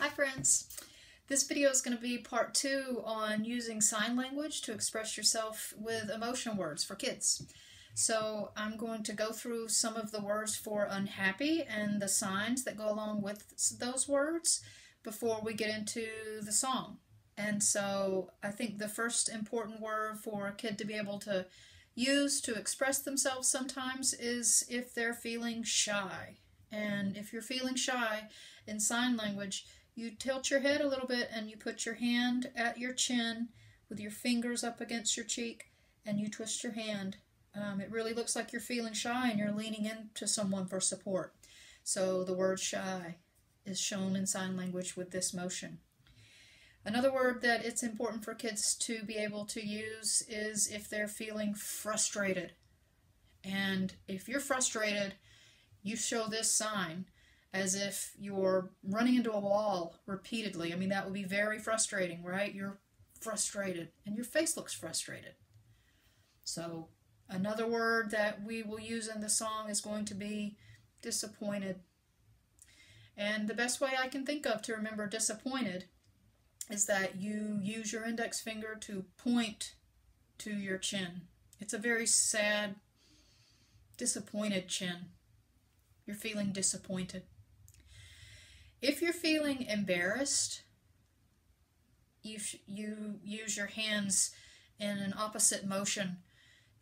Hi friends! This video is going to be part 2 on using sign language to express yourself with emotion words for kids. So I'm going to go through some of the words for unhappy and the signs that go along with those words before we get into the song. And so I think the first important word for a kid to be able to use to express themselves sometimes is if they're feeling shy. And if you're feeling shy in sign language, you tilt your head a little bit and you put your hand at your chin with your fingers up against your cheek and you twist your hand. It really looks like you're feeling shy and you're leaning into someone for support. So the word shy is shown in sign language with this motion. Another word that it's important for kids to be able to use is if they're feeling frustrated. And if you're frustrated, you show this sign as if you're running into a wall repeatedly. I mean, that would be very frustrating, right? You're frustrated and your face looks frustrated. So another word that we will use in the song is going to be disappointed. And the best way I can think of to remember disappointed is that you use your index finger to point to your chin. It's a very sad, disappointed chin. You're feeling disappointed. If you're feeling embarrassed, you use your hands in an opposite motion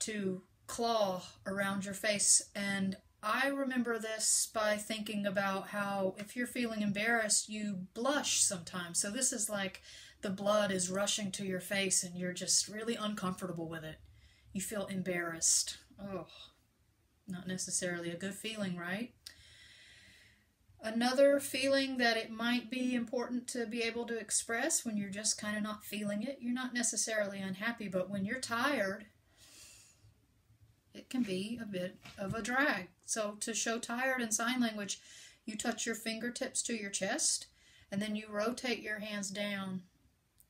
to claw around your face. And I remember this by thinking about how if you're feeling embarrassed, you blush sometimes. So this is like the blood is rushing to your face and you're just really uncomfortable with it. You feel embarrassed. Oh, not necessarily a good feeling, right? Another feeling that it might be important to be able to express when you're just kind of not feeling it. You're not necessarily unhappy, but when you're tired, it can be a bit of a drag. So to show tired in sign language, you touch your fingertips to your chest, and then you rotate your hands down,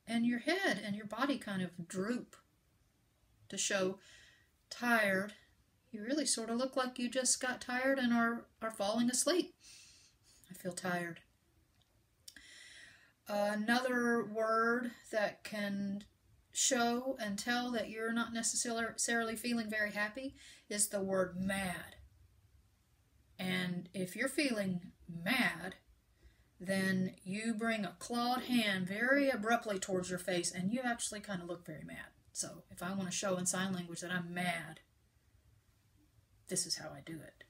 and your head and your body kind of droop to show tired. You really sort of look like you just got tired and are falling asleep. I feel tired. Another word that can show and tell that you're not necessarily feeling very happy is the word mad. And if you're feeling mad, then you bring a clawed hand very abruptly towards your face and you actually kind of look very mad. So if I want to show in sign language that I'm mad, this is how I do it.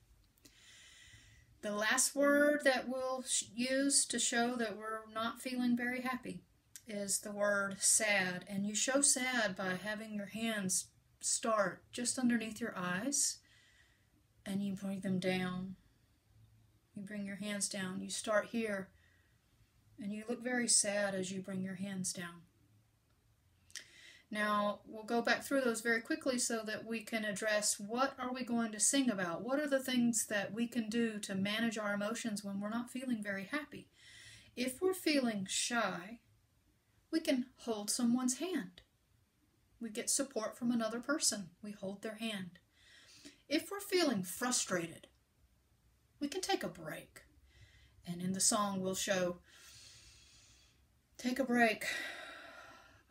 The last word that we'll use to show that we're not feeling very happy is the word sad. And you show sad by having your hands start just underneath your eyes and you bring them down. You bring your hands down. You start here and you look very sad as you bring your hands down. Now, we'll go back through those very quickly so that we can address what are we going to sing about? What are the things that we can do to manage our emotions when we're not feeling very happy? If we're feeling shy, we can hold someone's hand. We get support from another person. We hold their hand. If we're feeling frustrated, we can take a break. And in the song we'll show, take a break.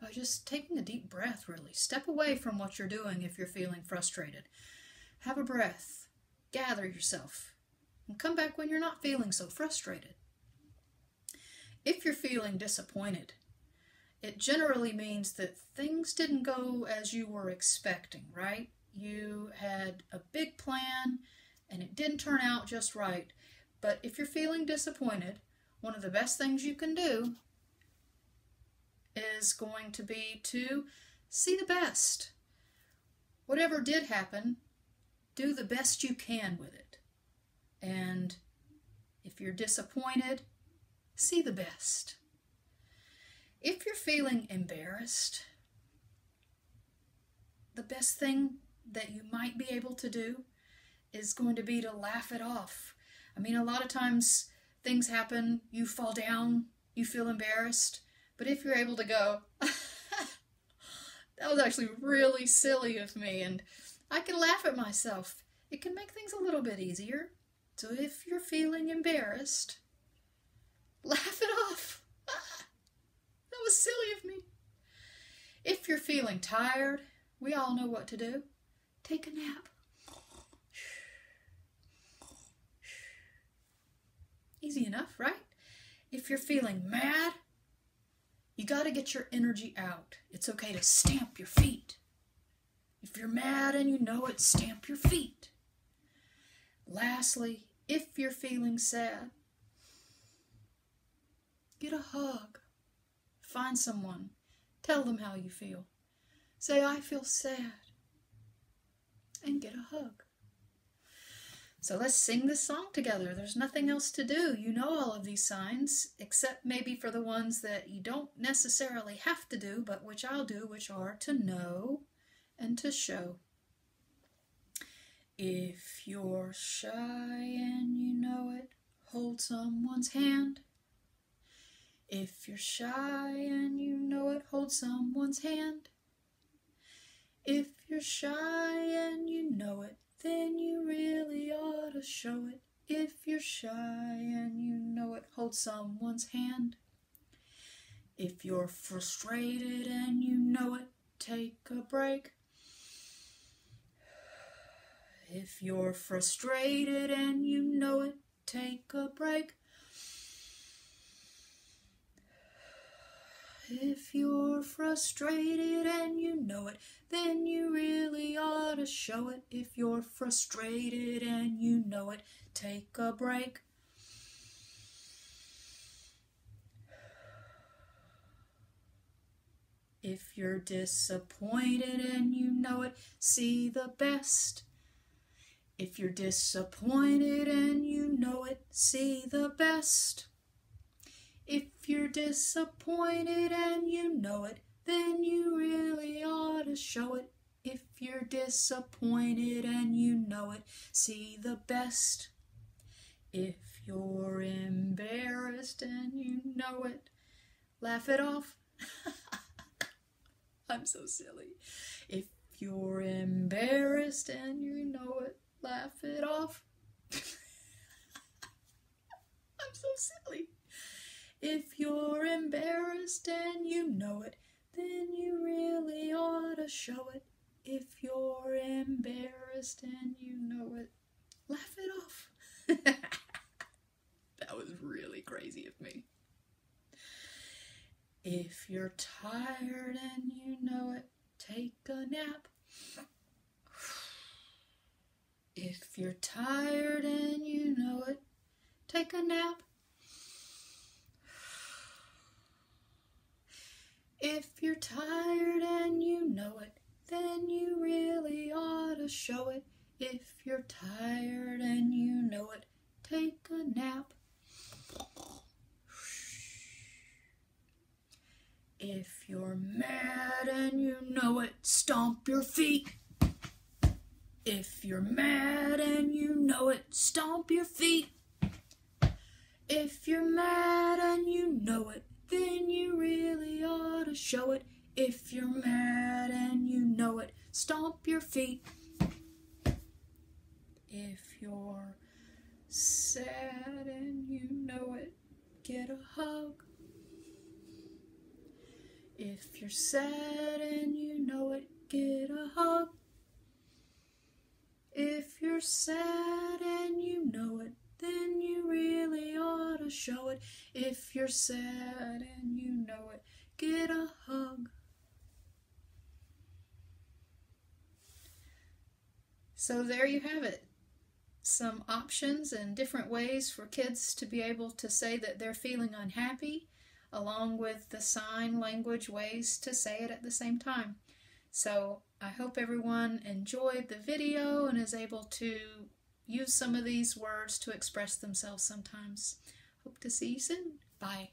By just taking a deep breath, really. Step away from what you're doing if you're feeling frustrated. Have a breath. Gather yourself. And come back when you're not feeling so frustrated. If you're feeling disappointed, it generally means that things didn't go as you were expecting, right? You had a big plan and it didn't turn out just right. But if you're feeling disappointed, one of the best things you can do is going to be to see the best. Whatever did happen, do the best you can with it. And if you're disappointed, see the best. If you're feeling embarrassed, the best thing that you might be able to do is going to be to laugh it off. I mean, a lot of times things happen, you fall down, you feel embarrassed. But if you're able to go, that was actually really silly of me, and I can laugh at myself. It can make things a little bit easier. So if you're feeling embarrassed, laugh it off. feeling tired, we all know what to do. Take a nap. Easy enough, right? If you're feeling mad, you got to get your energy out. It's okay to stamp your feet. If you're mad and you know it, stamp your feet. Lastly, if you're feeling sad, get a hug. Find someone. Tell them how you feel. Say, I feel sad. And get a hug. So let's sing this song together. There's nothing else to do. You know all of these signs, except maybe for the ones that you don't necessarily have to do, but which I'll do, which are to know and to show. If you're shy and you know it, hold someone's hand. If you're shy and you know it, hold someone's hand. If you're shy and you know it, then you really ought to show it. If you're shy and you know it, hold someone's hand. If you're frustrated and you know it, take a break. If you're frustrated and you know it, take a break. If you're frustrated and you know it, then you really ought to show it. If you're frustrated and you know it, take a break. If you're disappointed and you know it, see the best. If you're disappointed and you know it, see the best. If you're disappointed and you know it, then you really ought to show it. If you're disappointed and you know it, see the best. If you're embarrassed and you know it, laugh it off. I'm so silly. If you're embarrassed and you know it, laugh it off. I'm so silly. If you're embarrassed and you know it, then you really ought to show it. If you're embarrassed and you know it, laugh it off. That was really crazy of me. If you're tired and you know it, take a nap. If you're tired and you know it, take a nap. If you're tired and you know it, then you really ought to show it. If you're tired and you know it, take a nap. If you're mad and you know it, stomp your feet. If you're mad and you know it, stomp your feet. If you're mad and you know it, then you really ought to show it. If you're mad and you know it, stomp your feet. If you're sad and you know it, get a hug. If you're sad and you know it, get a hug. If you're sad and you know it, then you really ought to show it. If you're sad and you know it, get a hug. So there you have it. Some options and different ways for kids to be able to say that they're feeling unhappy, along with the sign language ways to say it at the same time. So I hope everyone enjoyed the video and is able to use some of these words to express themselves sometimes. Hope to see you soon. Bye.